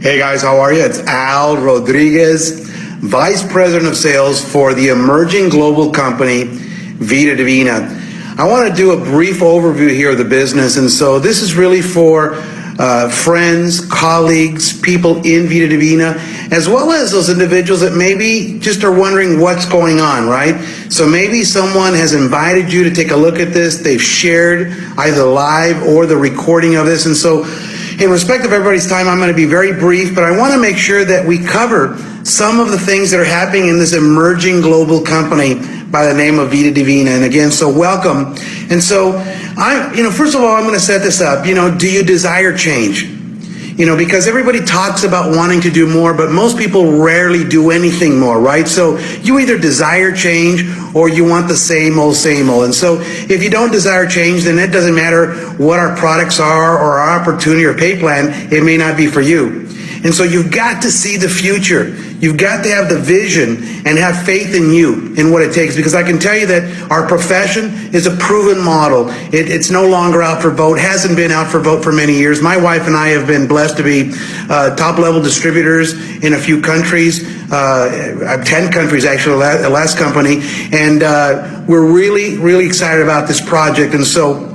Hey guys, how are you? It's Al Rodriguez, Vice President of Sales for the emerging global company, Vida Divina. I want to do a brief overview here of the business, and so this is really for friends, colleagues, people in Vida Divina, as well as those individuals that maybe just are wondering what's going on, right? So maybe someone has invited you to take a look at this. They've shared either live or the recording of this, and so in respect of everybody's time, I'm going to be very brief, but I want to make sure that we cover some of the things that are happening in this emerging global company by the name of Vida Divina. And again, so welcome. And so first of all, I'm going to set this up. Do you desire change? Because everybody talks about wanting to do more, but most people rarely do anything more, right? So you either desire change or you want the same old, same old. And so if you don't desire change, then it doesn't matter what our products are or our opportunity or pay plan, it may not be for you. And so you've got to see the future. You've got to have the vision and have faith in you, in what it takes. Because I can tell you that our profession is a proven model. It's no longer out for vote, hasn't been out for vote for many years. My wife and I have been blessed to be top-level distributors in a few countries, 10 countries actually, the last company. And we're really, really excited about this project. And so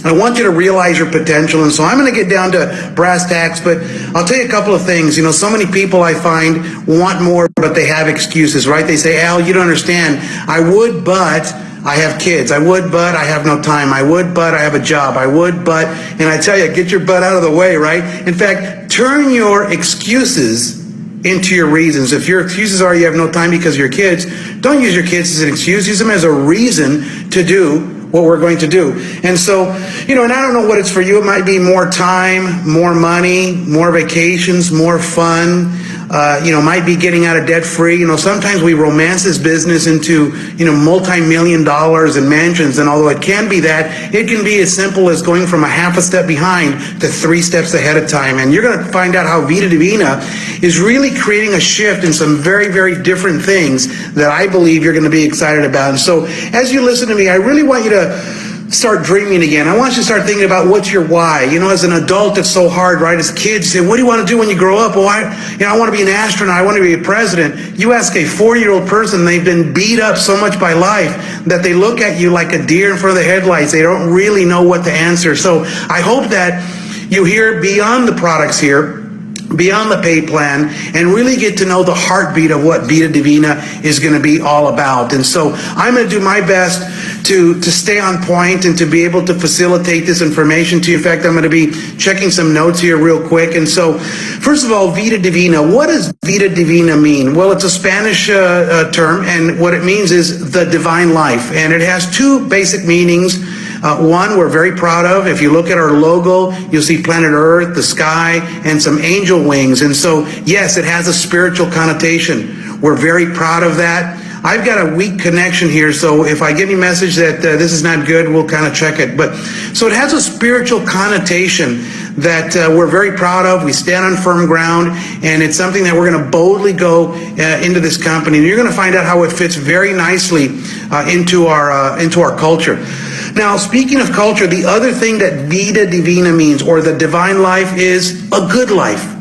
I want you to realize your potential, and so I'm going to get down to brass tacks, but I'll tell you a couple of things. So many people I find want more, but they have excuses, right? They say, Al, you don't understand. I would, but I have kids. I would, but I have no time. I would, but I have a job. I would, but, and I tell you, get your butt out of the way, right? In fact, turn your excuses into your reasons. If your excuses are you have no time because of your kids, don't use your kids as an excuse. Use them as a reason to do what we're going to do. And so, and I don't know what it's for you. It might be more time, more money, more vacations, more fun, might be getting out of debt free. Sometimes we romance this business into, multi-million dollars and mansions. And although it can be that, it can be as simple as going from a half a step behind to 3 steps ahead of time. And you're going to find out how Vida Divina is really creating a shift in some very, very different things that I believe you're going to be excited about. And so as you listen to me, I really want you to start dreaming again. I want you to start thinking about what's your why. As an adult, it's so hard, right? As kids, you say, what do you want to do when you grow up? Well, I want to be an astronaut. I want to be a president. You ask a 4-year-old person, they've been beat up so much by life that they look at you like a deer in front of the headlights. They don't really know what to answer. So I hope that you hear beyond the products here, beyond the pay plan, and really get to know the heartbeat of what Vida Divina is going to be all about. And so I'm going to do my best to stay on point and to be able to facilitate this information to you. In fact, I'm going to be checking some notes here real quick. And so, first of all, Vida Divina. What does Vida Divina mean? Well, it's a Spanish term, and what it means is the divine life. And it has 2 basic meanings. One we're very proud of. If you look at our logo, you'll see planet Earth, the sky, and some angel wings. And so, yes, it has a spiritual connotation. We're very proud of that. I've got a weak connection here, so if I get any message that this is not good, we'll kind of check it. But so it has a spiritual connotation that we're very proud of. We stand on firm ground, and it's something that we're going to boldly go into this company. And you're going to find out how it fits very nicely into our culture. Now, speaking of culture, the other thing that Vida Divina means, or the divine life, is a good life.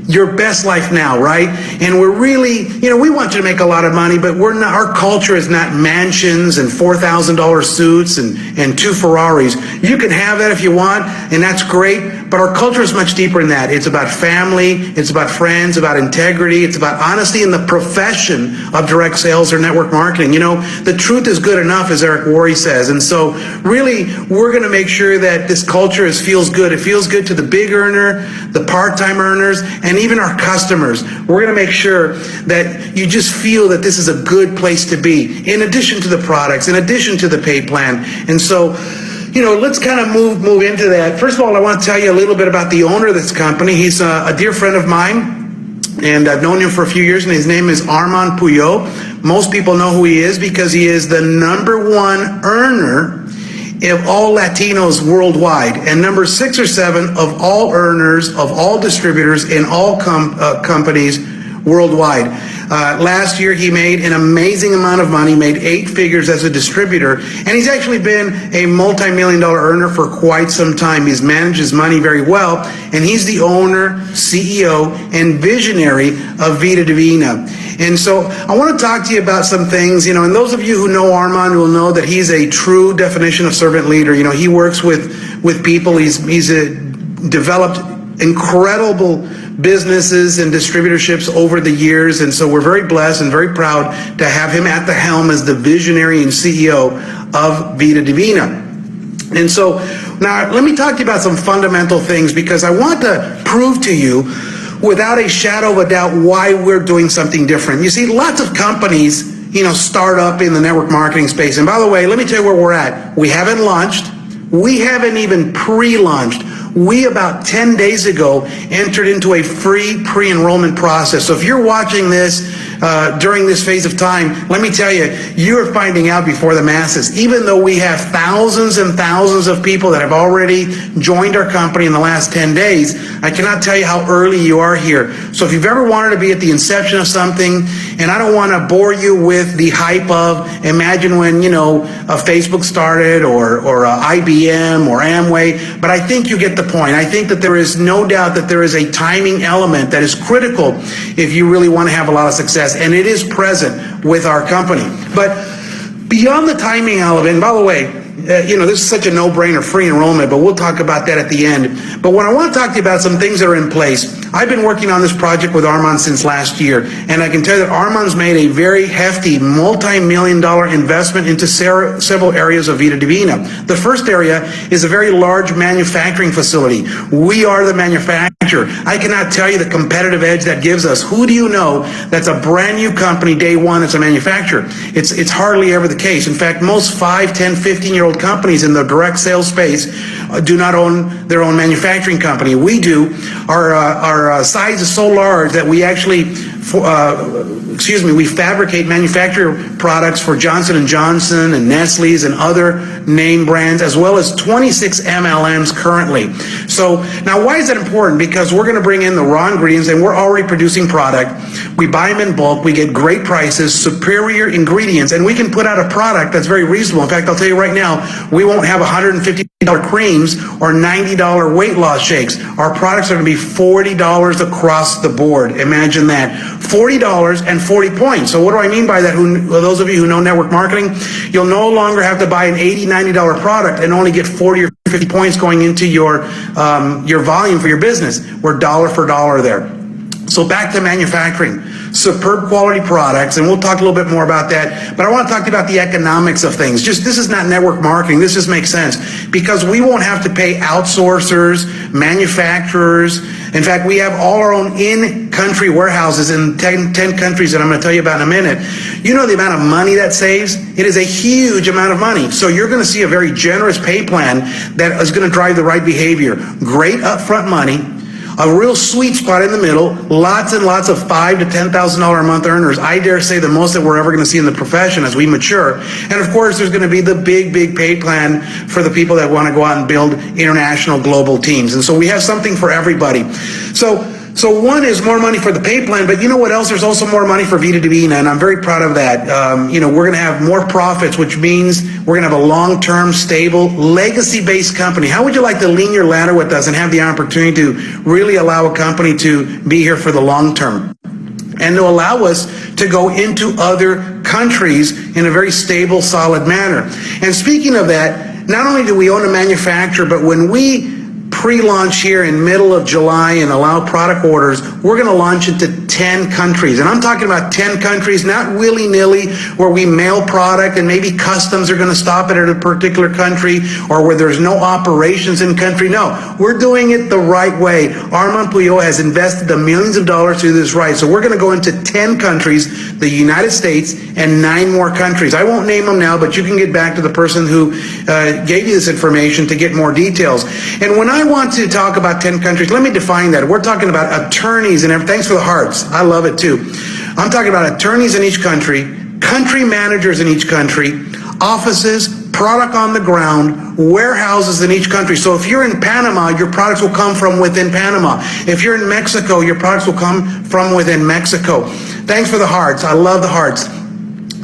Your best life now, right? And we're really, we want you to make a lot of money, but our culture is not mansions and $4,000 suits and 2 Ferraris. You can have that if you want, and that's great, but our culture is much deeper than that. It's about family, it's about friends, about integrity, it's about honesty in the profession of direct sales or network marketing. The truth is good enough, as Eric Worre says. And so really, we're going to make sure that this culture feels good. It feels good to the big earner, the part-time earners, and even our customers. We're going to make sure that you just feel that this is a good place to be, in addition to the products, in addition to the pay plan. And so, let's kind of move into that. First of all, I want to tell you a little bit about the owner of this company. He's a dear friend of mine, and I've known him for a few years, and his name is Armand Puyol. Most people know who he is because he is the #1 earner of all Latinos worldwide, and number 6 or 7 of all earners, of all distributors in all companies worldwide. Last year, he made an amazing amount of money, made 8 figures as a distributor, and he's actually been a multi-million-dollar earner for quite some time. He's managed his money very well, and he's the owner, CEO, and visionary of Vida Divina. And so I want to talk to you about some things, and those of you who know AlRod will know that he's a true definition of servant leader. He works with people. He's developed incredible businesses and distributorships over the years, and so we're very blessed and very proud to have him at the helm as the visionary and CEO of Vida Divina. And so now let me talk to you about some fundamental things, because I want to prove to you without a shadow of a doubt why we're doing something different. You see, lots of companies start up in the network marketing space, and by the way, let me tell you where we're at. We haven't launched. We haven't even pre-launched. We, about 10 days ago, entered into a free pre-enrollment process. So if you're watching this during this phase of time, let me tell you, you're finding out before the masses. Even though we have thousands and thousands of people that have already joined our company in the last 10 days, I cannot tell you how early you are here. So if you've ever wanted to be at the inception of something, and I don't want to bore you with the hype of, imagine when, Facebook started, or IBM or Amway, but I think you get the point. I think that there is no doubt that there is a timing element that is critical if you really want to have a lot of success, and it is present with our company. But beyond the timing element, and by the way, this is such a no-brainer, free enrollment, but we'll talk about that at the end. But what I want to talk to you about some things that are in place. I've been working on this project with AlRod since last year, and I can tell you that AlRod's made a very hefty multi-million-dollar investment into several areas of Vida Divina. The first area is a very large manufacturing facility. We are the manufacturer. I cannot tell you the competitive edge that gives us. Who do you know that's a brand new company day one that's a manufacturer? It's hardly ever the case. In fact, most 5, 10, 15-year-old companies in the direct sales space do not own their own manufacturing company. We do. Our size is so large that we actually we fabricate, manufacture products for Johnson & Johnson and Nestle's and other name brands, as well as 26 MLMs currently. So now why is that important? Because we're going to bring in the raw ingredients, and we're already producing product. We buy them in bulk. We get great prices, superior ingredients, and we can put out a product that's very reasonable. In fact, I'll tell you right now, we won't have $150 creams or $90 weight loss shakes. Our products are going to be $40 across the board. Imagine that. $40 and 40 points. So what do I mean by that? Those of you who know network marketing, you'll no longer have to buy an $80, $90 product and only get 40 or 50 points going into your volume for your business. We're dollar for dollar there. So back to manufacturing. Superb quality products, and we'll talk a little bit more about that, but I want to talk to you about the economics of things. This is not network marketing. This just makes sense because we won't have to pay outsourcers, manufacturers. In fact, we have all our own in-country warehouses in 10 countries that I'm going to tell you about in a minute. You know the amount of money that saves? It is a huge amount of money. So you're going to see a very generous pay plan that is going to drive the right behavior. Great upfront money, a real sweet spot in the middle, lots and lots of $5,000 to $10,000 a month earners. I dare say the most that we're ever going to see in the profession as we mature. And of course, there's going to be the big pay plan for the people that want to go out and build international global teams. And so we have something for everybody. So one is more money for the pay plan, but you know what else? There's also more money for Vida Divina, and I'm very proud of that. We're going to have more profits, which means we're going to have a long-term, stable, legacy-based company. How would you like to lean your ladder with us and have the opportunity to really allow a company to be here for the long term? And to allow us to go into other countries in a very stable, solid manner. And speaking of that, not only do we own a manufacturer, but when we pre-launch here in middle of July and allow product orders, we're going to launch into 10 countries. And I'm talking about 10 countries, not willy-nilly where we mail product and maybe customs are going to stop it at a particular country or where there's no operations in country. No, we're doing it the right way. AlRod Puyo has invested the millions of dollars to do this right. So we're going to go into 10 countries, the United States, and 9 more countries. I won't name them now, but you can get back to the person who gave you this information to get more details. And when I want to talk about 10 countries, let me define that. We're talking about attorneys and everything. Thanks for the hearts. I love it too. I'm talking about attorneys in each country, country managers in each country, offices, product on the ground, warehouses in each country. So if you're in Panama, your products will come from within Panama. If you're in Mexico, your products will come from within Mexico. Thanks for the hearts. I love the hearts.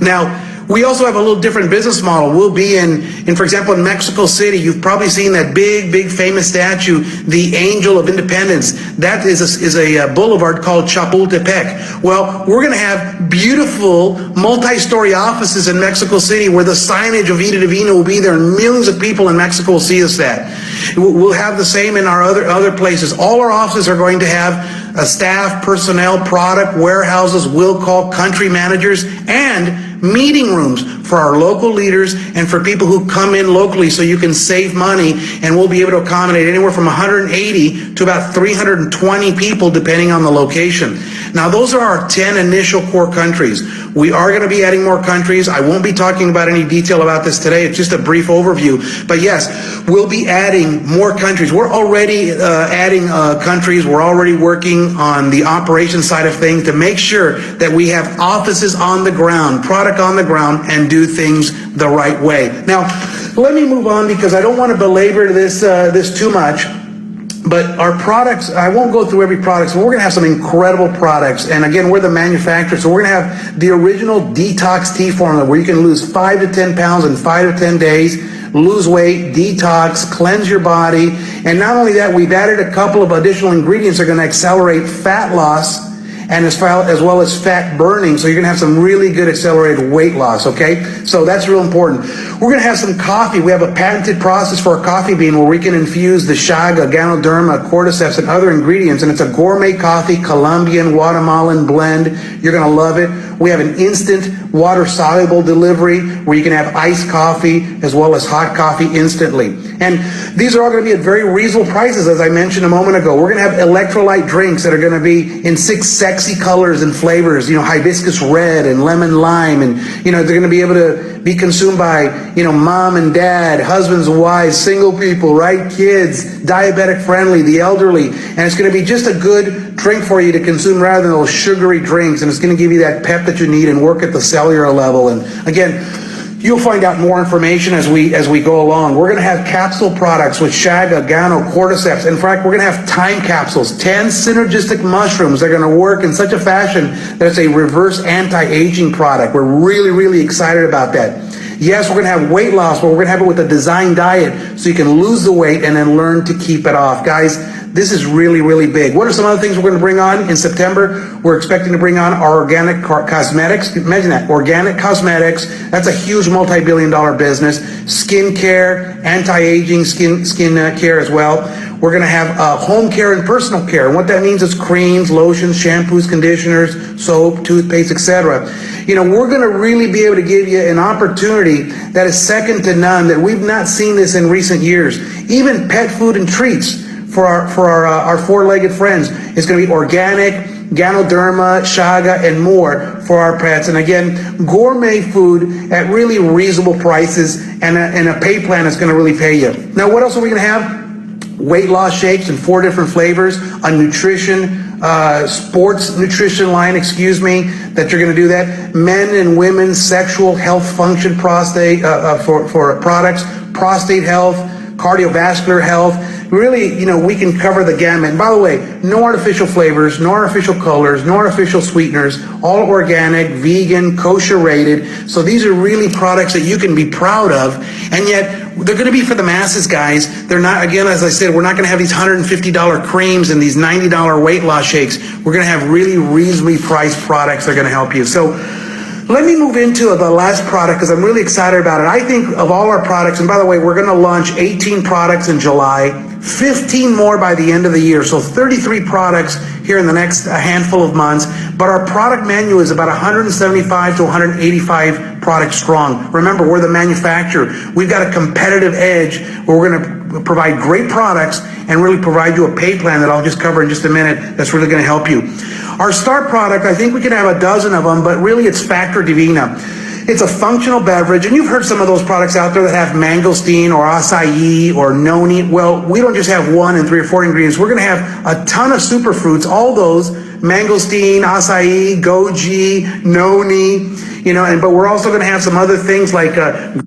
Now, we also have a little different business model. We'll be in, for example, in Mexico City. You've probably seen that big famous statue, the Angel of Independence. That is a boulevard called Chapultepec. Well, we're going to have beautiful multi-story offices in Mexico City where the signage of Vida Divina will be there, and millions of people in Mexico will see us that. We'll have the same in our other places. All our offices are going to have a staff, personnel, product, warehouses, will call, country managers, and meeting rooms for our local leaders and for people who come in locally, so you can save money, and we'll be able to accommodate anywhere from 180 to about 320 people depending on the location. Now, those are our 10 initial core countries. We are going to be adding more countries. I won't be talking about any detail about this today. It's just a brief overview. But yes, we'll be adding more countries. We're already adding countries. We're already working on the operation side of things to make sure that we have offices on the ground, product on the ground, and do things the right way. Now, let me move on because I don't want to belabor this too much. But our products, I won't go through every product, so we're going to have some incredible products. And again, we're the manufacturer, so we're going to have the original detox tea formula where you can lose 5 to 10 pounds in 5 to 10 days, lose weight, detox, cleanse your body. And not only that, we've added a couple of additional ingredients that are going to accelerate fat loss and as well as fat burning. So you're going to have some really good accelerated weight loss, okay? So that's real important. We're going to have some coffee. We have a patented process for our coffee bean where we can infuse the chaga, ganoderma, cordyceps, and other ingredients. And it's a gourmet coffee, Colombian, Guatemalan blend. You're going to love it. We have an instant water-soluble delivery where you can have iced coffee as well as hot coffee instantly. And these are all going to be at very reasonable prices, as I mentioned a moment ago. We're going to have electrolyte drinks that are going to be in 6 sexy colors and flavors, hibiscus red and lemon lime. And, they're going to be able to be consumed by, mom and dad, husbands and wives, single people, right? Kids, diabetic friendly, the elderly. And it's going to be just a good drink for you to consume rather than those sugary drinks. And it's going to give you that pep that you need and work at the cellular level. And again, you'll find out more information as we go along. We're going to have capsule products with chaga, gano, cordyceps. In fact, we're going to have time capsules, 10 synergistic mushrooms. They're going to work in such a fashion that it's a reverse anti-aging product. We're really excited about that. Yes, we're going to have weight loss, but we're going to have it with a design diet so you can lose the weight and then learn to keep it off. Guys, this is really big. What are some other things we're going to bring on in September? We're expecting to bring on our organic cosmetics. Imagine that, organic cosmetics. That's a huge multi-billion-dollar business. Skin care, anti-aging skin care as well. We're going to have home care and personal care. And what that means is creams, lotions, shampoos, conditioners, soap, toothpaste, etc. We're going to really be able to give you an opportunity that is second to none, that we've not seen this in recent years. Even pet food and treats for our four-legged friends is going to be organic, ganoderma, chaga, and more for our pets. And again, gourmet food at really reasonable prices, and a pay plan that's going to really pay you. Now, what else are we going to have? Weight loss shakes in 4 different flavors, a nutrition, sports nutrition line, that you're going to do that. Men and women's sexual health function for products, prostate health, cardiovascular health. Really, we can cover the gamut. And by the way, no artificial flavors, no artificial colors, no artificial sweeteners, all organic, vegan, kosher rated. So these are really products that you can be proud of, and yet they're going to be for the masses, guys. They're not, again, as I said, we're not going to have these $150 creams and these $90 weight loss shakes. We're going to have really reasonably priced products that are going to help you. So let me move into the last product because I'm really excited about it. I think of all our products, and by the way, we're going to launch 18 products in July, 15 more by the end of the year. So 33 products here in the next handful of months. But our product menu is about 175 to 185 products strong. Remember, we're the manufacturer. We've got a competitive edge where we're going to provide great products and really provide you a pay plan that I'll just cover in just a minute that's really going to help you. Our star product, I think we can have a dozen of them, but really it's Vida Divina. It's a functional beverage, and you've heard some of those products out there that have mangosteen or acai or noni. Well, we don't just have 1 and 3 or 4 ingredients. We're going to have a ton of superfruits, all those, mangosteen, acai, goji, noni. but we're also going to have some other things like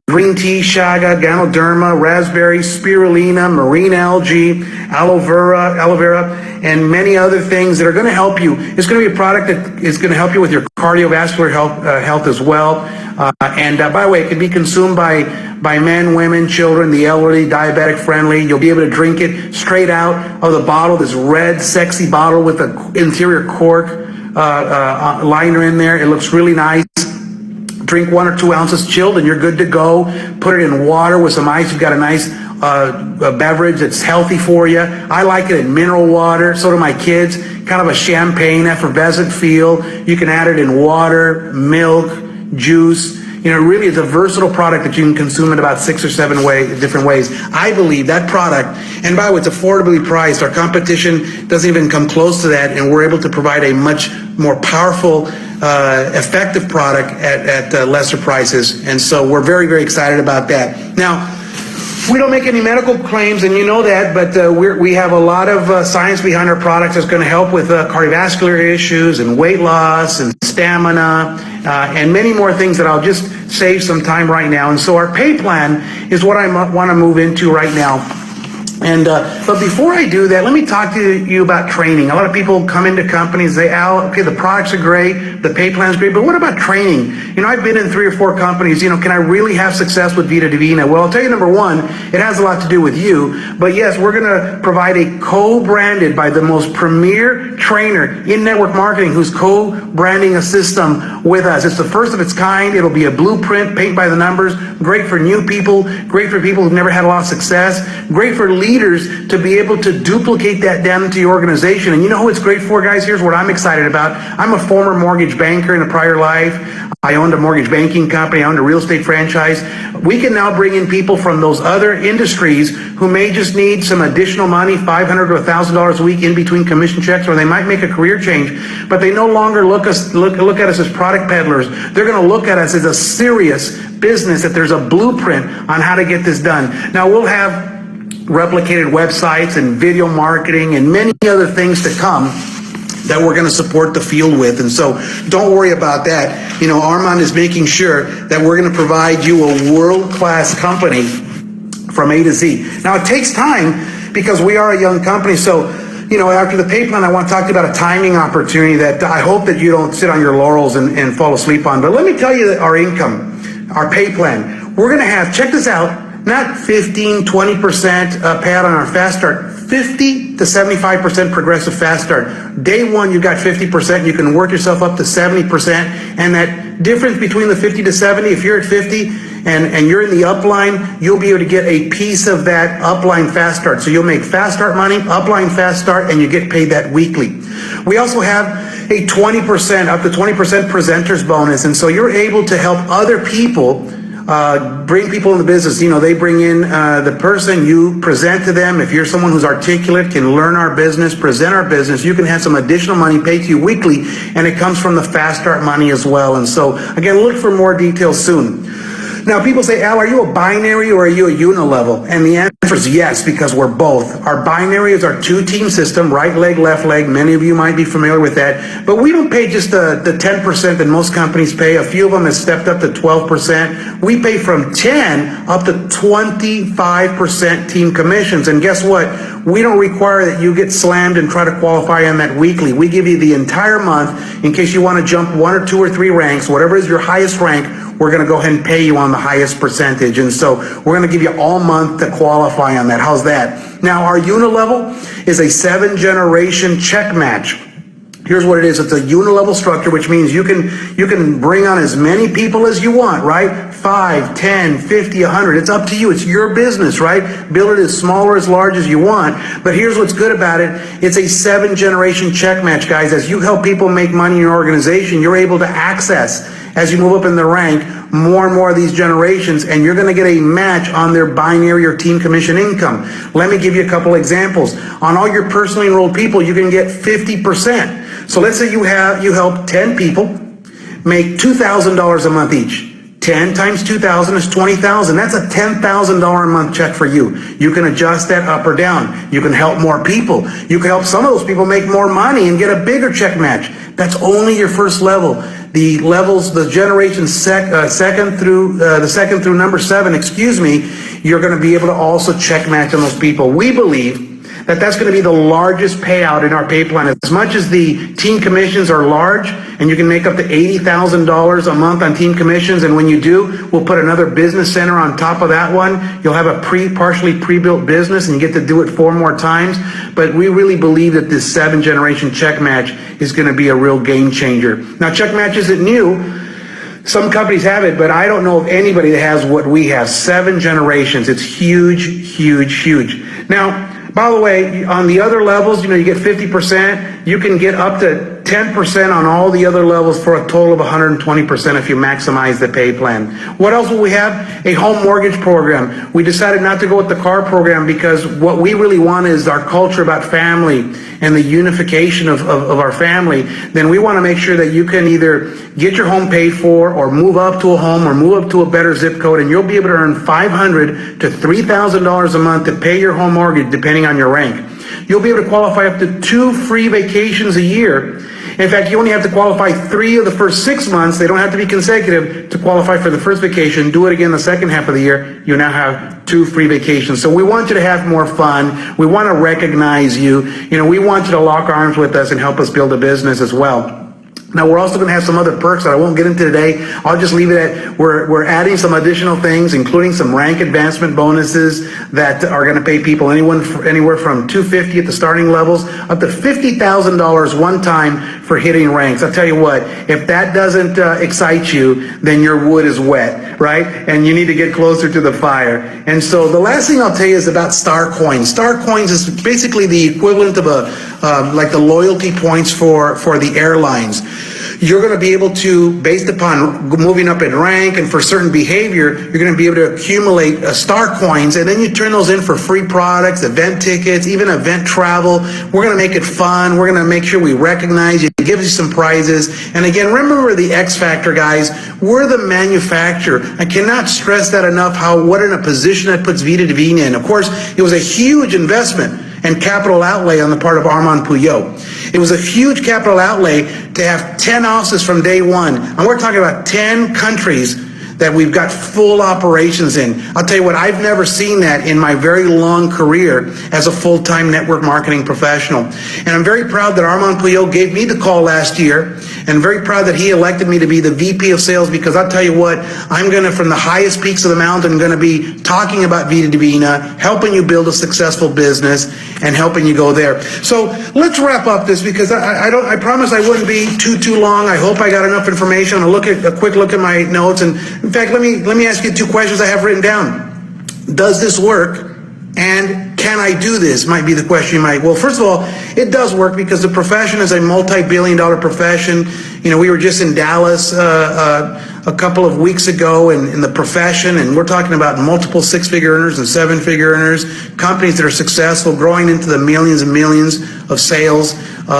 green tea, chaga, ganoderma, raspberry, spirulina, marine algae, aloe vera, and many other things that are going to help you. It's going to be a product that is going to help you with your cardiovascular health as well. And by the way, it can be consumed by men, women, children, the elderly, diabetic friendly. You'll be able to drink it straight out of the bottle, this red, sexy bottle with an interior cork liner in there. It looks really nice. Drink 1 or 2 ounces chilled and you're good to go. Put it in water with some ice. You've got a nice a beverage that's healthy for you. I like it in mineral water. So do my kids. Kind of a champagne, effervescent feel. You can add it in water, milk, juice. Really it's a versatile product that you can consume in about 6 or 7 different ways. I believe that product, and by the way, it's affordably priced. Our competition doesn't even come close to that, and we're able to provide a much more powerful, effective product at lesser prices. And so we're very, very excited about that. Now, we don't make any medical claims, and you know that, but we have a lot of science behind our products that's going to help with cardiovascular issues and weight loss and stamina and many more things that I'll just save some time right now. And so our pay plan is what I want to move into right now. And but before I do that, let me talk to you about training. A lot of people come into companies, they say, Al, okay, the products are great, the pay plan is great, but what about training? I've been in 3 or 4 companies, can I really have success with Vida Divina? Well, I'll tell you, number one, it has a lot to do with you, but yes, we're going to provide a co-branded by the most premier trainer in network marketing who's co-branding a system with us. It's the first of its kind. It'll be a blueprint, paint by the numbers, great for new people, great for people who've never had a lot of success, great for leaders to be able to duplicate that down into your organization. And you know who it's great for, guys? Here's what I'm excited about. I'm a former mortgage banker in a prior life. I owned a mortgage banking company. I owned a real estate franchise. We can now bring in people from those other industries who may just need some additional money, $500 to $1,000 a week in between commission checks, or they might make a career change, but they no longer look at us as product peddlers. They're going to look at us as a serious business, that there's a blueprint on how to get this done. Now, we'll have replicated websites and video marketing and many other things to come that we're going to support the field with. And so don't worry about that. AlRod is making sure that we're going to provide you a world-class company from A to Z. Now, it takes time because we are a young company. So, after the pay plan, I want to talk to you about a timing opportunity that I hope that you don't sit on your laurels and fall asleep on. But let me tell you that our income, our pay plan, we're going to have, check this out, not 15, 20% payout on our fast start, 50 to 75% progressive fast start. Day one, you got 50%. You can work yourself up to 70%. And that difference between the 50 to 70, if you're at 50 and you're in the upline, you'll be able to get a piece of that upline fast start. So you'll make fast start money, upline fast start, and you get paid that weekly. We also have a 20%, up to 20% presenters bonus. And so you're able to help other people bring people in the business. They bring in the person, you present to them. If you're someone who's articulate, can learn our business, present our business, you can have some additional money paid to you weekly, and it comes from the fast start money as well. And so, again, look for more details soon. Now, people say, Al, are you a binary or are you a unilevel? And the answer is yes, because we're both. Our binary is our 2-team system, right leg, left leg. Many of you might be familiar with that. But we don't pay just the 10% that most companies pay. A few of them have stepped up to 12%. We pay from 10 up to 25% team commissions. And guess what? We don't require that you get slammed and try to qualify on that weekly. We give you the entire month in case you want to jump 1 or 2 or 3 ranks, whatever is your highest rank. We're going to go ahead and pay you on the highest percentage. And so we're going to give you all month to qualify on that. How's that? Now, our unilevel is a 7-generation check match. Here's what it is. It's a unilevel structure, which means you can bring on as many people as you want, right? 5, 10, 50, 100. It's up to you. It's your business, right? Build it as small or as large as you want. But here's what's good about it. It's a 7-generation check match, guys. As you help people make money in your organization, you're able to access, as you move up in the rank, more and more of these generations, and you're going to get a match on their binary or team commission income. Let me give you a couple examples. On all your personally enrolled people, you can get 50%. So let's say you help 10 people make $2,000 a month each. 10 times 2,000 is 20,000. That's a $10,000 a month check for you. You can adjust that up or down. You can help more people. You can help some of those people make more money and get a bigger check match. That's only your first level. The levels, the generation second through number 7, you're going to be able to also check match on those people. We believe that that's going to be the largest payout in our pay plan. As much as the team commissions are large, and you can make up to $80,000 a month on team commissions, and when you do, we'll put another business center on top of that one. You'll have a partially pre-built business, and you get to do it 4 more times. But we really believe that this 7-generation check match is going to be a real game changer. Now, check match isn't new. Some companies have it, but I don't know of anybody that has what we have. 7 generations. It's huge, huge, huge. Now, by the way, on the other levels, you get 50%. You can get up to 10% on all the other levels for a total of 120% if you maximize the pay plan. What else will we have? A home mortgage program. We decided not to go with the car program because what we really want is our culture about family and the unification of our family. Then we want to make sure that you can either get your home paid for or move up to a home or move up to a better zip code, and you'll be able to earn $500 to $3,000 a month to pay your home mortgage depending on your rank. You'll be able to qualify up to 2 free vacations a year. In fact, you only have to qualify 3 of the first 6 months. They don't have to be consecutive to qualify for the first vacation. Do it again the second half of the year. You now have 2 free vacations. So we want you to have more fun. We want to recognize you. We want you to lock arms with us and help us build a business as well. Now, we're also going to have some other perks that I won't get into today. I'll just leave it at we're adding some additional things, including some rank advancement bonuses that are going to pay people anywhere from $250 at the starting levels up to $50,000 one time for hitting ranks. I'll tell you what, if that doesn't excite you, then your wood is wet, right? And you need to get closer to the fire. And so the last thing I'll tell you is about Star Coins. Star Coins is basically the equivalent of like the loyalty points for the airlines. You're going to be able to, based upon moving up in rank and for certain behavior, you're going to be able to accumulate star coins, and then you turn those in for free products, event tickets, even event travel. We're going to make it fun. We're going to make sure we recognize you, give you some prizes. And again, remember the X factor, guys. We're the manufacturer. I cannot stress that enough, what in a position that puts Vida Divina in. Of course, it was a huge investment and capital outlay on the part of Armand Puyot. It was a huge capital outlay to have 10 offices from day one. And we're talking about 10 countries that we've got full operations in. I'll tell you what, I've never seen that in my very long career as a full-time network marketing professional. And I'm very proud that Armand Puyot gave me the call last year, and very proud that he elected me to be the VP of sales, because I'll tell you what, I'm going to, from the highest peaks of the mountain, going to be talking about Vida Divina, helping you build a successful business, and helping you go there. So let's wrap up this, because I promise I wouldn't be too long. I hope I got enough information. I'll look at a quick look at my notes, and in fact, let me ask you 2 questions I have written down. Does this work? And can I do this? Might be the question you might. Well, first of all, it does work, because the profession is a multi-billion-dollar profession. We were just in Dallas a couple of weeks ago in the profession, and we're talking about multiple 6-figure earners and 7-figure earners, companies that are successful, growing into the millions and millions of sales,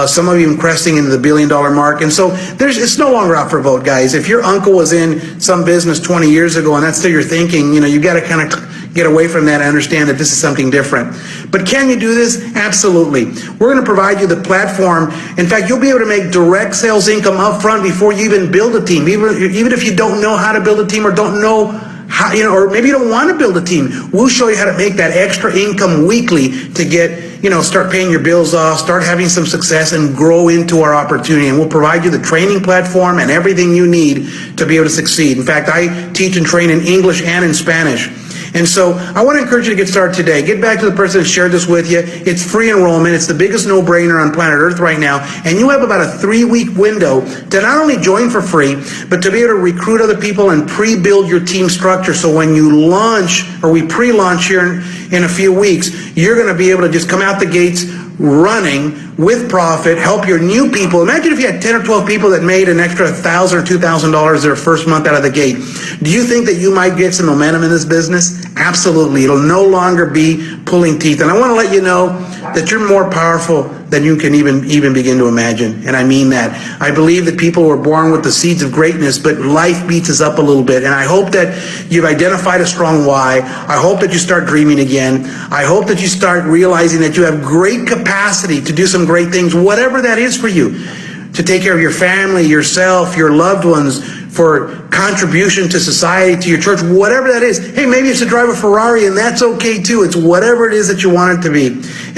some of you even cresting into the billion-dollar mark. And so it's no longer out for a vote, guys. If your uncle was in some business 20 years ago and that's still your thinking, you got to kind of get away from that and understand that this is something different. But can you do this? Absolutely. We're going to provide you the platform. In fact, you'll be able to make direct sales income up front before you even build a team. Even if you don't know how to build a team, or don't know how, or maybe you don't want to build a team, we'll show you how to make that extra income weekly to get, start paying your bills off, start having some success, and grow into our opportunity. And we'll provide you the training platform and everything you need to be able to succeed. In fact, I teach and train in English and in Spanish. And so I want to encourage you to get started today. Get back to the person that shared this with you. It's free enrollment. It's the biggest no-brainer on planet Earth right now. And you have about a 3-week window to not only join for free, but to be able to recruit other people and pre-build your team structure. So when you launch, or we pre-launch here in a few weeks, you're going to be able to just come out the gates running with profit, help your new people. Imagine if you had 10 or 12 people that made an extra $1,000 or $2,000 their first month out of the gate. Do you think that you might get some momentum in this business? Absolutely. It'll no longer be pulling teeth. And I want to let you know that you're more powerful than you can even begin to imagine. And I mean that. I believe that people were born with the seeds of greatness, but life beats us up a little bit. And I hope that you've identified a strong why. I hope that you start dreaming again. I hope that you start realizing that you have great capacity to do some great things, whatever that is for you, to take care of your family, yourself, your loved ones, for contribution to society, to your church, whatever that is. Hey, maybe it's to drive a Ferrari, and that's okay too. It's whatever it is that you want it to be.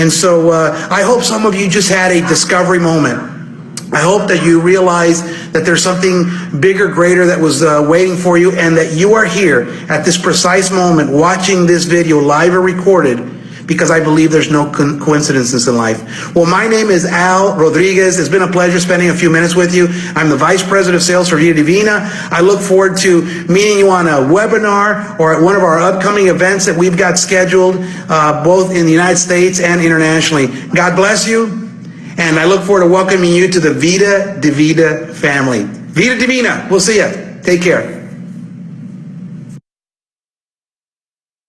And so I hope some of you just had a discovery moment. I hope that you realize that there's something bigger, greater that was waiting for you, and that you are here at this precise moment watching this video live or recorded, because I believe there's no coincidences in life. Well, my name is Al Rodriguez. It's been a pleasure spending a few minutes with you. I'm the Vice President of Sales for Vida Divina. I look forward to meeting you on a webinar or at one of our upcoming events that we've got scheduled, both in the United States and internationally. God bless you, and I look forward to welcoming you to the Vida Divina family. Vida Divina, we'll see you. Take care.